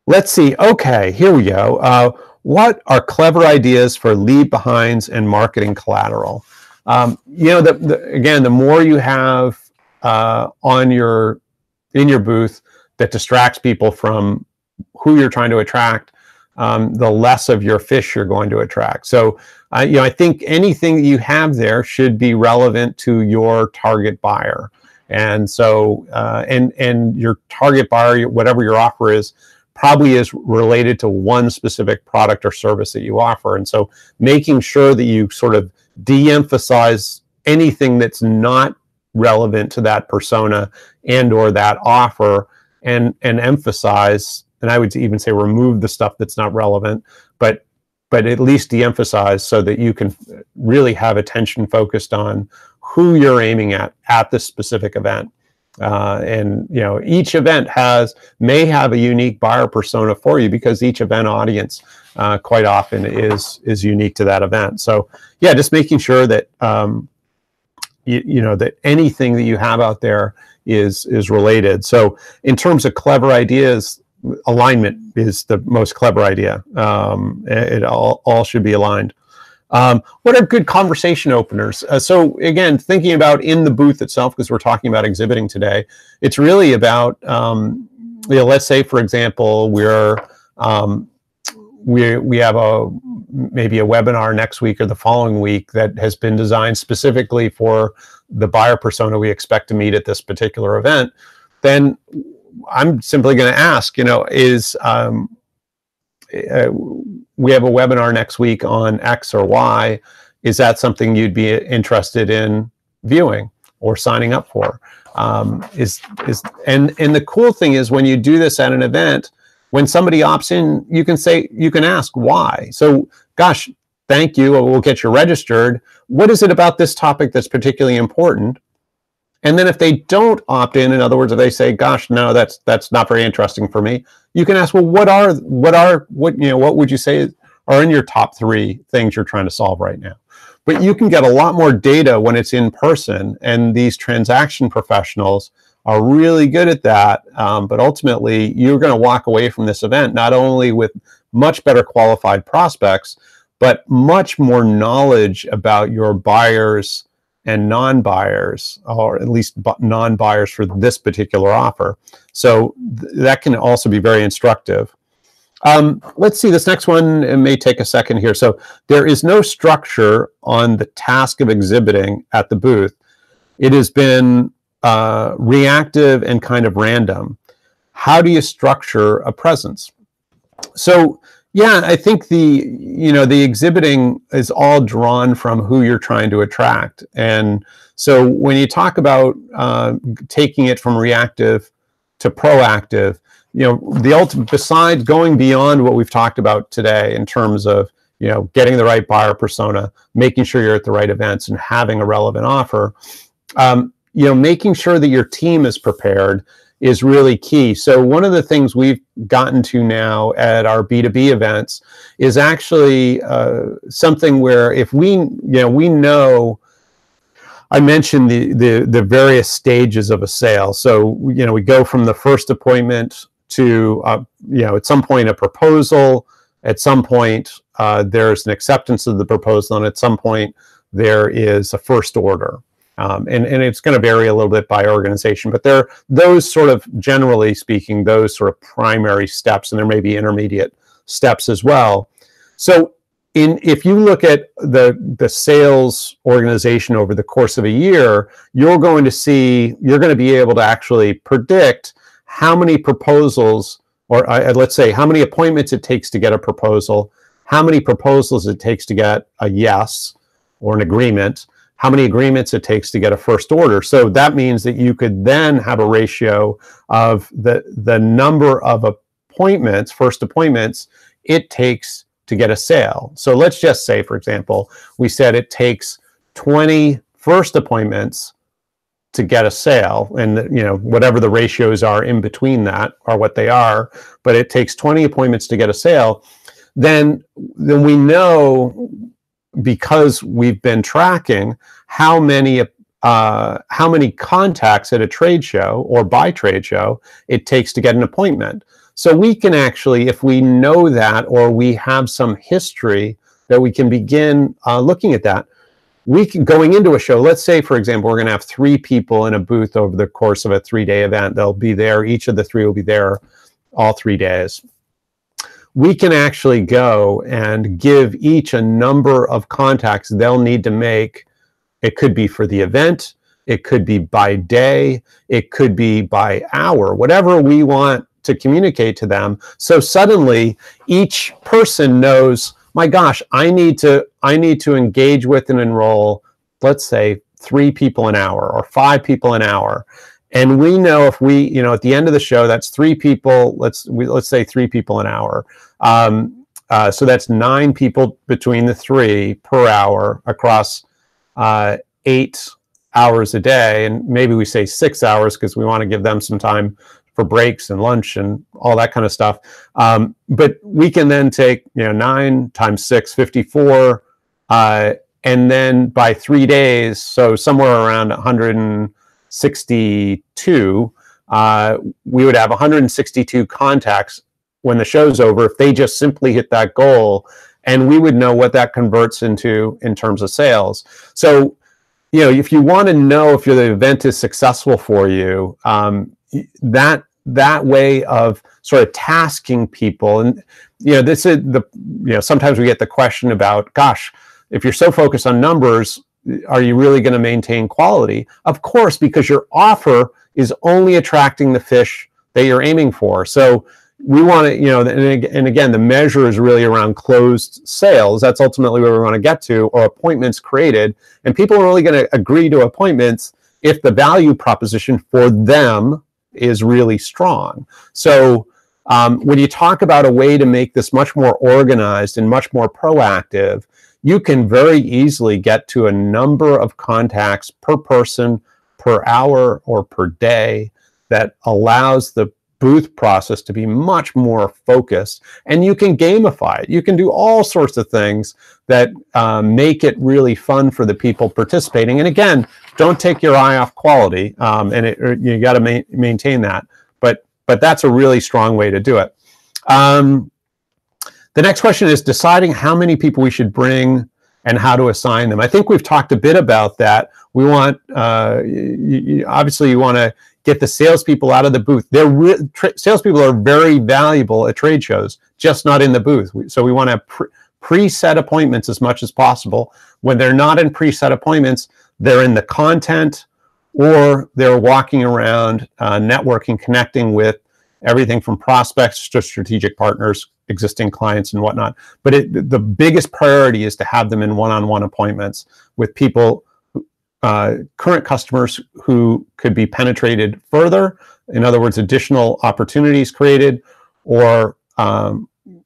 Let's see. Okay, here we go. What are clever ideas for leave behinds and marketing collateral? Again, the more you have in your booth that distracts people from who you're trying to attract, the less of your fish you're going to attract. So, I think anything that you have there should be relevant to your target buyer. And so, and your target buyer, whatever your offer is, probably is related to one specific product or service that you offer. And so making sure that you sort of de-emphasize anything that's not relevant to that persona and or that offer, and emphasize, and I would even say remove the stuff that's not relevant, but at least de-emphasize, so that you can really have attention focused on who you're aiming at this specific event. And each event may have a unique buyer persona for you, because each event audience quite often is unique to that event. So yeah, just making sure that that anything that you have out there is related. So in terms of clever ideas, alignment is the most clever idea. It all should be aligned. What are good conversation openers? So again, thinking about in the booth itself, because we're talking about exhibiting today, it's really about, let's say, for example, we have maybe a webinar next week or the following week that has been designed specifically for the buyer persona we expect to meet at this particular event. Then I'm simply going to ask, we have a webinar next week on X or Y. Is that something you'd be interested in viewing or signing up for? And the cool thing is, when you do this at an event, when somebody opts in, you can ask why. So, gosh, thank you. We'll get you registered. What is it about this topic that's particularly important? And then if they don't opt in other words, if they say, gosh, no, that's not very interesting for me, you can ask, well, what would you say are in your top 3 things you're trying to solve right now? But you can get a lot more data when it's in person, and these transaction professionals are really good at that. But ultimately, you're going to walk away from this event not only with much better qualified prospects, but much more knowledge about your buyers and non-buyers, or at least non-buyers for this particular offer. So that can also be very instructive. Let's see, this next one, it may take a second here. So there is no structure on the task of exhibiting at the booth. It has been reactive and kind of random. How do you structure a presence? So yeah, I think the exhibiting is all drawn from who you're trying to attract. And so when you talk about taking it from reactive to proactive, the ultimate, besides going beyond what we've talked about today in terms of getting the right buyer persona, making sure you're at the right events, and having a relevant offer, making sure that your team is prepared is really key. So one of the things we've gotten to now at our B2B events is actually something where if we know, I mentioned the various stages of a sale. So we go from the first appointment to at some point a proposal, at some point there's an acceptance of the proposal, and at some point there is a first order. And it's going to vary a little bit by organization, but there are those sort of, generally speaking, those sort of primary steps, and there may be intermediate steps as well. So if you look at the sales organization over the course of a year, you're going to be able to actually predict how many proposals, or let's say how many appointments it takes to get a proposal, how many proposals it takes to get a yes or an agreement, how many agreements it takes to get a first order. So that means that you could then have a ratio of the number of appointments, first appointments, it takes to get a sale. So let's just say, for example, we said it takes 20 first appointments to get a sale, and whatever the ratios are in between that are what they are, but it takes 20 appointments to get a sale. Then we know, because we've been tracking how many contacts at a trade show or by trade show it takes to get an appointment. So we can actually, if we know that, or we have some history that we can begin looking at that, we can, going into a show, let's say, for example, we're going to have 3 people in a booth over the course of a 3-day event. They'll be there. Each of the 3 will be there all 3 days. We can actually go and give each a number of contacts they'll need to make. It could be for the event, it could be by day, it could be by hour, whatever we want to communicate to them. So suddenly each person knows, my gosh, I need to engage with and enroll, let's say 3 people an hour or 5 people an hour. And we know if we, at the end of the show, that's 3 people, let's say 3 people an hour. So that's 9 people between the 3 per hour across 8 hours a day, and maybe we say 6 hours because we want to give them some time for breaks and lunch and all that kind of stuff. But we can then take 9 times 6, 54, and then by 3 days, so somewhere around 162, we would have 162 contacts when the show's over if they just simply hit that goal, and we would know what that converts into in terms of sales. So, if you want to know if the event is successful for you, that way of sort of tasking people, and this is sometimes we get the question about, gosh, if you're so focused on numbers, are you really going to maintain quality? Of course, because your offer is only attracting the fish that you're aiming for. So we want to, and again, the measure is really around closed sales. That's ultimately where we want to get to, or appointments created. And people are only going to agree to appointments if the value proposition for them is really strong. So when you talk about a way to make this much more organized and much more proactive, you can very easily get to a number of contacts per person, per hour, or per day that allows the booth process to be much more focused. And you can gamify it. You can do all sorts of things that make it really fun for the people participating. And again, don't take your eye off quality, and you got to maintain that. But that's a really strong way to do it. The next question is deciding how many people we should bring and how to assign them. I think we've talked a bit about that. We want, obviously, you want to get the salespeople out of the booth. Salespeople are very valuable at trade shows, just not in the booth. So we want to preset appointments as much as possible. When they're not in preset appointments, they're in the content, or they're walking around, networking, connecting with everything from prospects to strategic partners, existing clients, and whatnot. But the biggest priority is to have them in one-on-one appointments with people, current customers who could be penetrated further. In other words, additional opportunities created, or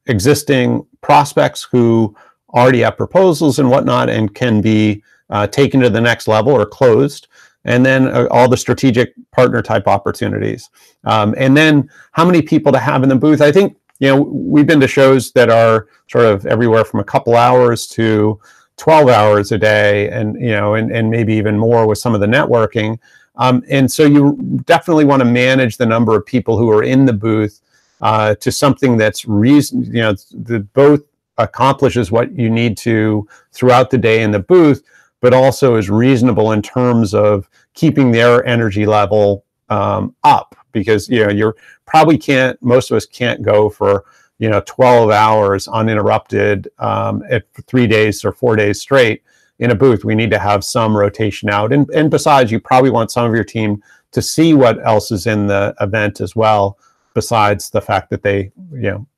existing prospects who already have proposals and whatnot and can be taken to the next level or closed. And then all the strategic partner type opportunities. And then how many people to have in the booth. I think, we've been to shows that are sort of everywhere from a couple hours to 12 hours a day, and, and maybe even more with some of the networking. And so you definitely want to manage the number of people who are in the booth to something that's that both accomplishes what you need to throughout the day in the booth, but also is reasonable in terms of keeping their energy level up, because you're probably most of us can't go for 12 hours uninterrupted at 3 days or 4 days straight in a booth. We need to have some rotation out, and besides, you probably want some of your team to see what else is in the event as well, besides the fact that they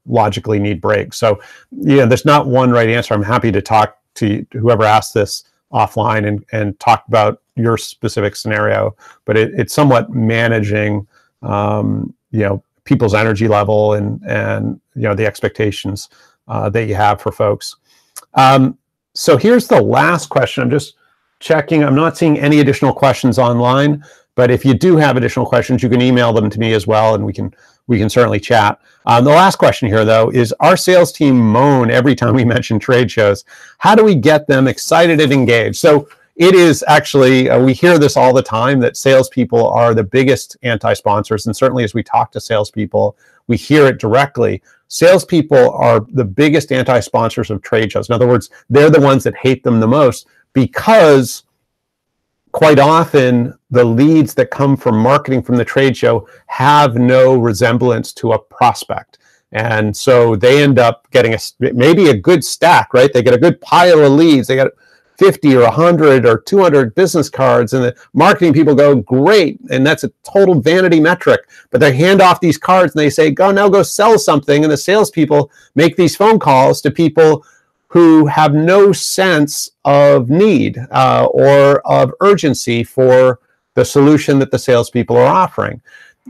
logically need breaks. So there's not one right answer. I'm happy to talk to whoever asked this offline and talk about your specific scenario, but it's somewhat managing people's energy level and the expectations that you have for folks. So here's the last question. I'm just checking. I'm not seeing any additional questions online, but if you do have additional questions, you can email them to me as well, and we can certainly chat. The last question here, though, is our sales team moan every time we mention trade shows. How do we get them excited and engaged? So it is actually, we hear this all the time, that salespeople are the biggest anti-sponsors. And certainly as we talk to salespeople, we hear it directly. Salespeople are the biggest anti-sponsors of trade shows. In other words, they're the ones that hate them the most, because quite often the leads that come from marketing from the trade show have no resemblance to a prospect. And so they end up getting maybe a good stack, right? They get a good pile of leads. They got 50 or 100 or 200 business cards, and the marketing people go, great, and that's a total vanity metric. But they hand off these cards and they say, now go sell something, and the salespeople make these phone calls to people who have no sense of need or of urgency for the solution that the salespeople are offering.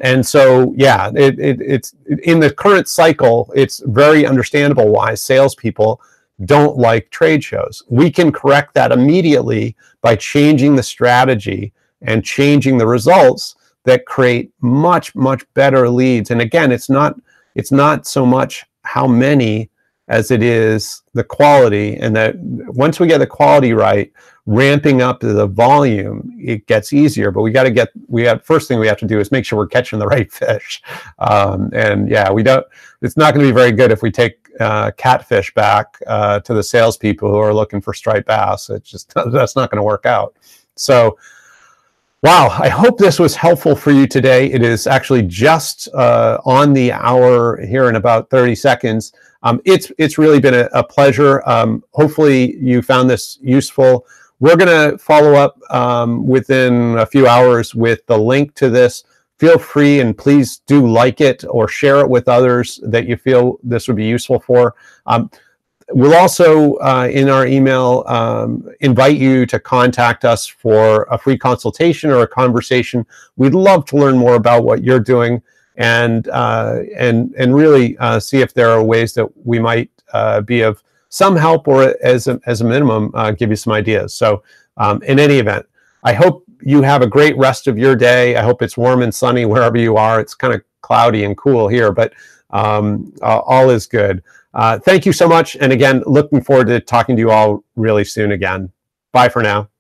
And so, yeah, it's in the current cycle, it's very understandable why salespeople don't like trade shows. We can correct that immediately by changing the strategy and changing the results that create much, much better leads. And again, it's not so much how many as it is the quality, and that once we get the quality right, ramping up the volume, it gets easier. But first thing we have to do is make sure we're catching the right fish. And yeah, it's not going to be very good if we take catfish back to the salespeople who are looking for striped bass. That's not going to work out. So, wow, I hope this was helpful for you today. It is actually just on the hour here in about 30 seconds. It's really been a pleasure. Hopefully you found this useful. We're going to follow up within a few hours with the link to this. Feel free and please do like it or share it with others that you feel this would be useful for. We'll also, in our email, invite you to contact us for a free consultation or a conversation. We'd love to learn more about what you're doing and really see if there are ways that we might be of some help, or as a minimum, give you some ideas. So in any event, I hope you have a great rest of your day. I hope it's warm and sunny wherever you are. It's kind of cloudy and cool here, but all is good. Thank you so much. And again, looking forward to talking to you all really soon again. Bye for now.